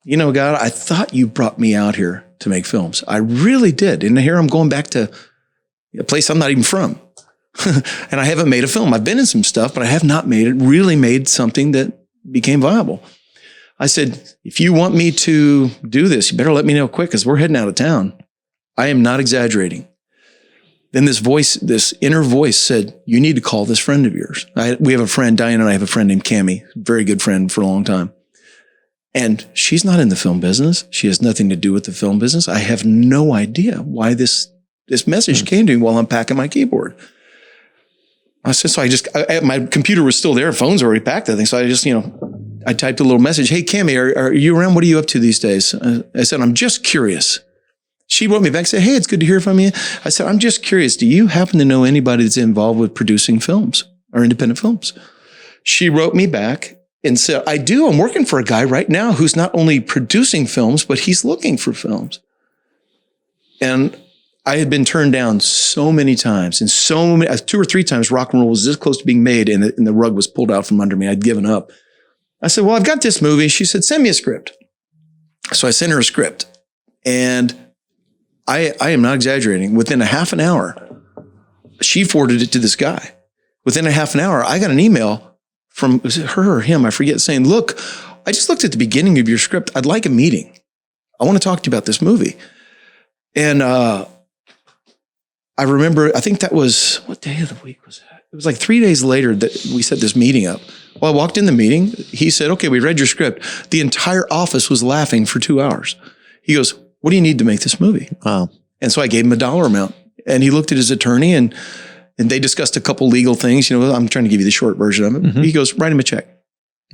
God, I thought you brought me out here to make films. I really did. And here I'm going back to a place I'm not even from. And I haven't made a film. I've been in some stuff, but I have not really made something that became viable. I said, if you want me to do this, you better let me know quick because we're heading out of town. I am not exaggerating. Then this inner voice said, you need to call this friend of yours. We have a friend, Diane and I have a friend named Cammie, very good friend for a long time. And she's not in the film business. She has nothing to do with the film business. I have no idea why this message came to me while I'm packing my keyboard. I said, so my computer was still there. Phone's already packed, I think. So I just, I typed a little message. Hey, Cammie, are you around? What are you up to these days? I said, I'm just curious. She wrote me back and said, hey, it's good to hear from you. I said, I'm just curious. Do you happen to know anybody that's involved with producing films or independent films? She wrote me back and said, I do. I'm working for a guy right now who's not only producing films, but he's looking for films. And I had been turned down so many times, and 2 or 3 times Rock and Roll was this close to being made and the rug was pulled out from under me. I'd given up. I said, well, I've got this movie. She said, send me a script. So I sent her a script, and I am not exaggerating. Within a half an hour, she forwarded it to this guy. Within a half an hour, I got an email from, was it her or him? I forget, saying, look, I just looked at the beginning of your script. I'd like a meeting. I want to talk to you about this movie. And I remember, I think that was, what day of the week was that? It was like 3 days later that we set this meeting up. Well, I walked in the meeting. He said, okay, we read your script. The entire office was laughing for 2 hours. He goes, what do you need to make this movie? Wow. And so I gave him a dollar amount, and he looked at his attorney and they discussed a couple legal things. I'm trying to give you the short version of it. Mm-hmm. He goes, write him a check.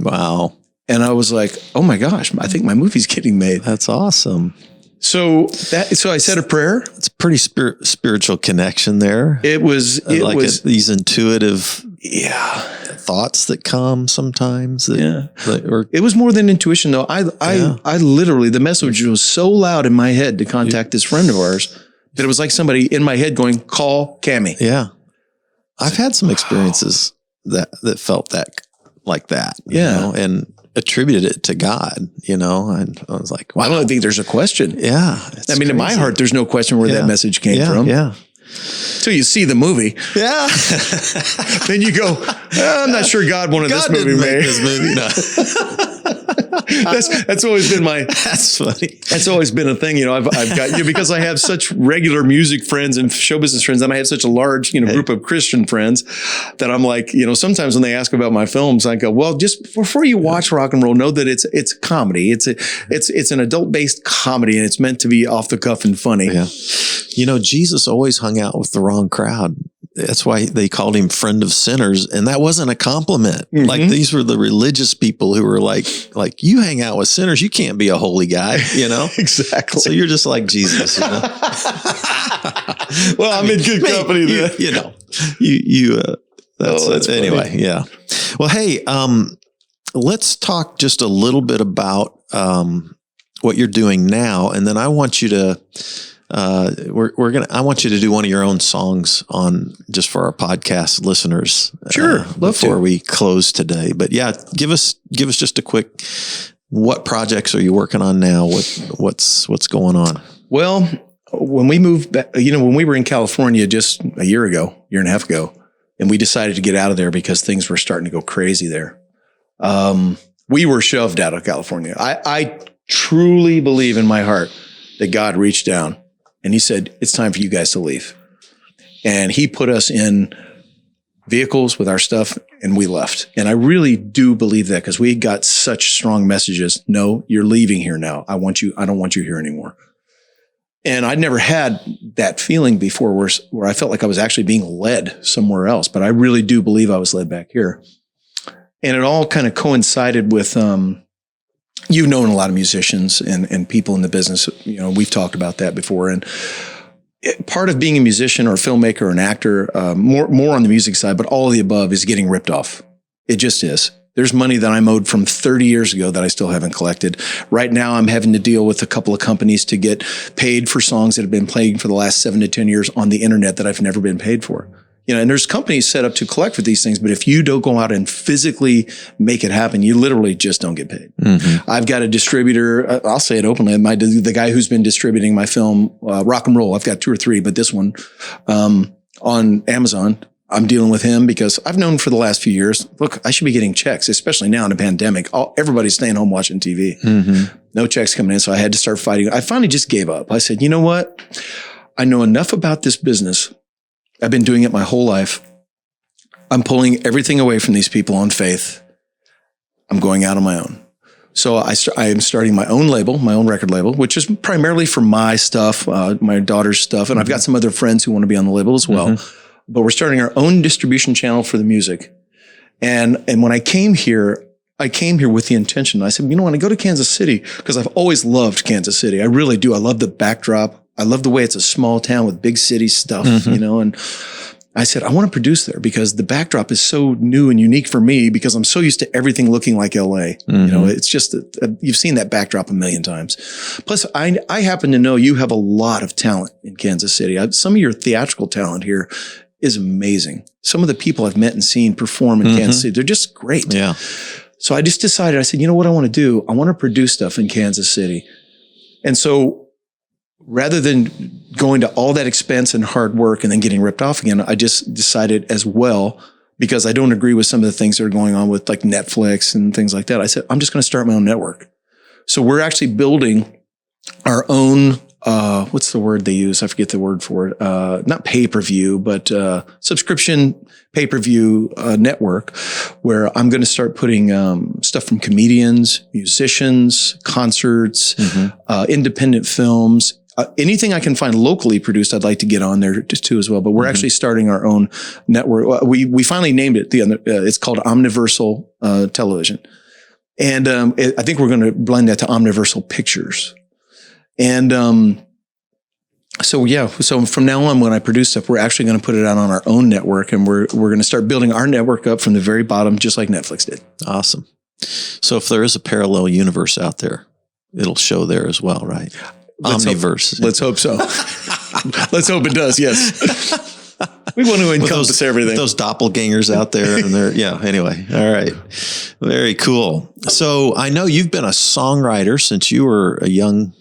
Wow. And I was like, oh my gosh, I think my movie's getting made. That's awesome. So I said a prayer. It's a pretty spiritual connection there. It was these intuitive thoughts that come sometimes. It was more than intuition though. I literally, the message was so loud in my head to contact this friend of ours that it was like somebody in my head going, call Cammie. Yeah. I've had some experiences that felt that like that, you know, and attributed it to God, and I was like, wow. I don't think there's a question. Yeah. I mean, in my heart, there's no question where that message came from. Yeah. Till you see the movie. Yeah. Then you go, I'm not sure God wanted this movie made. This movie. No. That's always been that's funny. That's always been a thing. I've got, because I have such regular music friends and show business friends, and I have such a large, group of Christian friends that I'm like, sometimes when they ask about my films, I go, well, just before you watch Rock and Roll, know that it's comedy. It's an adult based comedy, and it's meant to be off the cuff and funny. Yeah. Jesus always hung out with the wrong crowd. That's why they called him friend of sinners. And that wasn't a compliment. Mm-hmm. Like these were the religious people who were like you hang out with sinners. You can't be a holy guy, Exactly. So you're just like Jesus, Well, I'm in good company then. That's anyway. Funny. Yeah. Well, hey, let's talk just a little bit about, what you're doing now, and then I want you to I want you to do one of your own songs on just for our podcast listeners. Sure, love before to. we close today. But yeah, give us just a quick. What projects are you working on now? What's going on? Well, when we moved back, when we were in California just a year and a half ago, and we decided to get out of there because things were starting to go crazy there. We were shoved out of California. I truly believe in my heart that God reached down and he said, it's time for you guys to leave. And he put us in vehicles with our stuff and we left. And I really do believe that because we got such strong messages. No, you're leaving here now. I don't want you here anymore. And I'd never had that feeling before where I felt like I was actually being led somewhere else. But I really do believe I was led back here. And it all kind of coincided with, you've known a lot of musicians and people in the business. We've talked about that before. And part of being a musician or a filmmaker or an actor, more on the music side, but all of the above is getting ripped off. It just is. There's money that I'm owed from 30 years ago that I still haven't collected. Right now, I'm having to deal with a couple of companies to get paid for songs that have been played for the last 7 to 10 years on the internet that I've never been paid for. And there's companies set up to collect for these things, but if you don't go out and physically make it happen, you literally just don't get paid. Mm-hmm. I've got a distributor, I'll say it openly, the guy who's been distributing my film, Rock and Roll, I've got 2 or 3, but this one, on Amazon, I'm dealing with him because I've known for the last few years, look, I should be getting checks, especially now in a pandemic. Everybody's staying home watching TV. Mm-hmm. No checks coming in. So I had to start fighting. I finally just gave up. I said, you know what? I know enough about this business. I've been doing it my whole life. I'm pulling everything away from these people on faith. I'm going out on my own. So I am starting my own label, my own record label, which is primarily for my stuff, my daughter's stuff. And I've got some other friends who want to be on the label as well. Mm-hmm. But we're starting our own distribution channel for the music. And when I came here with the intention. I said, when I go to Kansas City, because I've always loved Kansas City. I really do. I love the backdrop. I love the way it's a small town with big city stuff, mm-hmm. And I said, I want to produce there because the backdrop is so new and unique for me because I'm so used to everything looking like LA. Mm-hmm. It's just, you've seen that backdrop a million times. Plus I happen to know you have a lot of talent in Kansas City. Some of your theatrical talent here is amazing. Some of the people I've met and seen perform in mm-hmm. Kansas City, they're just great. Yeah. So I just decided, I said, you know what I want to do? I want to produce stuff in Kansas City. And so rather than going to all that expense and hard work and then getting ripped off again, I just decided as well, because I don't agree with some of the things that are going on with like Netflix and things like that. I said, I'm just going to start my own network. So we're actually building our own, what's the word they use? I forget the word for it. Not pay-per-view, but subscription pay-per-view network where I'm going to start putting stuff from comedians, musicians, concerts, mm-hmm. Independent films. Anything I can find locally produced, I'd like to get on there too as well. But we're mm-hmm. actually starting our own network. We finally named it. It's called Omniversal Television. And I think we're going to blend that to Omniversal Pictures. And so from now on, when I produce stuff, we're actually going to put it out on our own network, and we're going to start building our network up from the very bottom, just like Netflix did. Awesome. So if there is a parallel universe out there, it'll show there as well, right? Omniverse. Let's hope so. Let's hope it does. Yes. We want to encompass everything. Those doppelgangers out there. And anyway. All right. Very cool. So I know you've been a songwriter since you were a young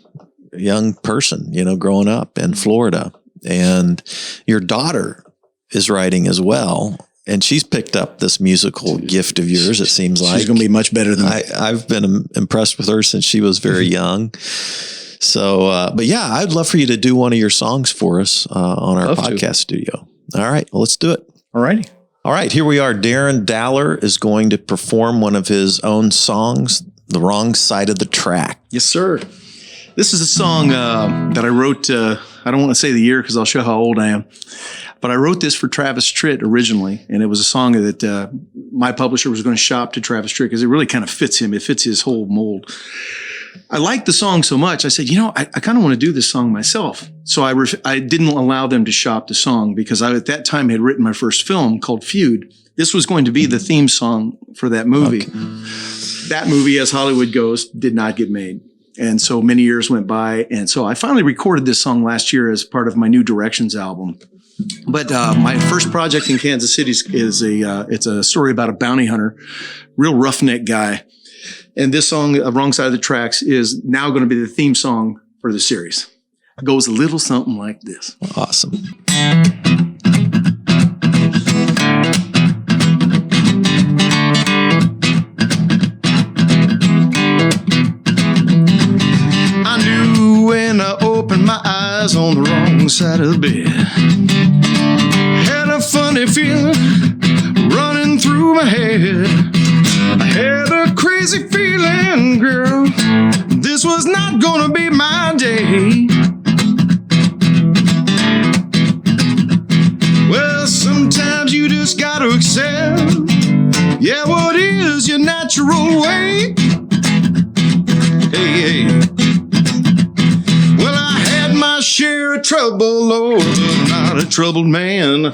person, growing up in Florida, and your daughter is writing as well. And she's picked up this musical gift of yours, it seems like. She's going to be much better than me. I've been impressed with her since she was very young. So, I'd love for you to do one of your songs for us on our podcast studio. All right, well, let's do it. All righty. All right, here we are. Darren Dowler is going to perform one of his own songs, The Wrong Side of the Track. Yes, sir. This is a song that I wrote, I don't want to say the year because I'll show how old I am, but I wrote this for Travis Tritt originally, and it was a song that my publisher was going to shop to Travis Tritt because it really kind of fits him. It fits his whole mold. I liked the song so much, I said, I kind of want to do this song myself. So I didn't allow them to shop the song because I, at that time, had written my first film called Feud. This was going to be the theme song for that movie. Okay. That movie, as Hollywood goes, did not get made. And so many years went by. And so I finally recorded this song last year as part of my New Directions album. But my first project in Kansas City is it's a story about a bounty hunter, real roughneck guy. And this song, Wrong Side of the Tracks, is now going to be the theme song for the series. It goes a little something like this. Awesome. I knew when I opened my eyes on the wrong side of the bed. Had a funny feeling running through my head. I had a crazy feeling, girl, this was not gonna be my day. Well, sometimes you just gotta accept, yeah, what is your natural way? Hey, hey. Well, I had my share of trouble, Lord, but not a troubled man.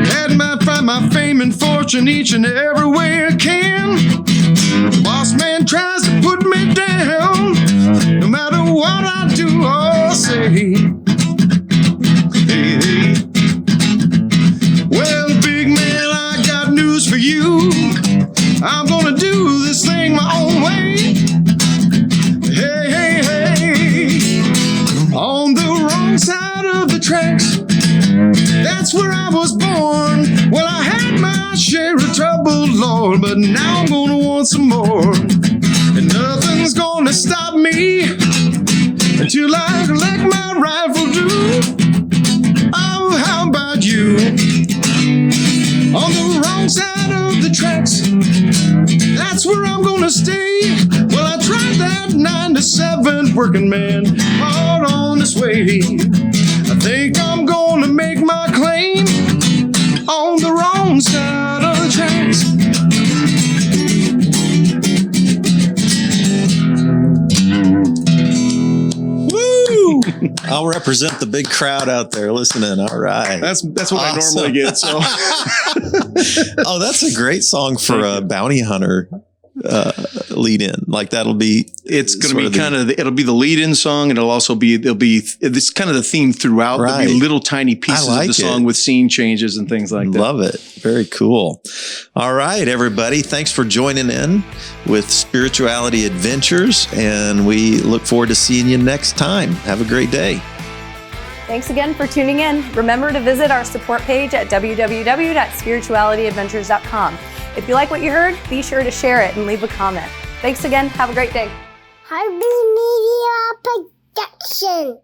Had my find my fame and fortune each and every way I can. The boss man tries to put me down, no matter what I do or say. Hey, hey. Well, big man, I got news for you. I'm gonna do this thing my own way. Hey, hey, hey. On the wrong side of the tracks, that's where I was born. Well, I had my share of trouble, Lord, but now I'm gonna want some more. And nothing's gonna stop me until I collect my rightful due. Oh, how about you? On the wrong side of the tracks, that's where I'm gonna stay. Well, I tried that 9 to 7 working man hard on this way. I think I'm gonna make my claim on the wrong side of the tracks. Woo! I'll represent the big crowd out there listening. All right. That's what I Awesome. normally get. So, Oh, that's a great song for a bounty hunter lead in. Like that'll be. it's going to be kind of it'll be the lead-in song, and it's kind of the theme throughout. Right. There'll be little tiny pieces I like of the song it. with scene changes and things like that. Love it. Very cool. All right, everybody. Thanks for joining in with Spirituality Adventures, and we look forward to seeing you next time. Have a great day. Thanks again for tuning in. Remember to visit our support page at www.spiritualityadventures.com. If you like what you heard, be sure to share it and leave a comment. Thanks again. Have a great day. Harvey Media Production.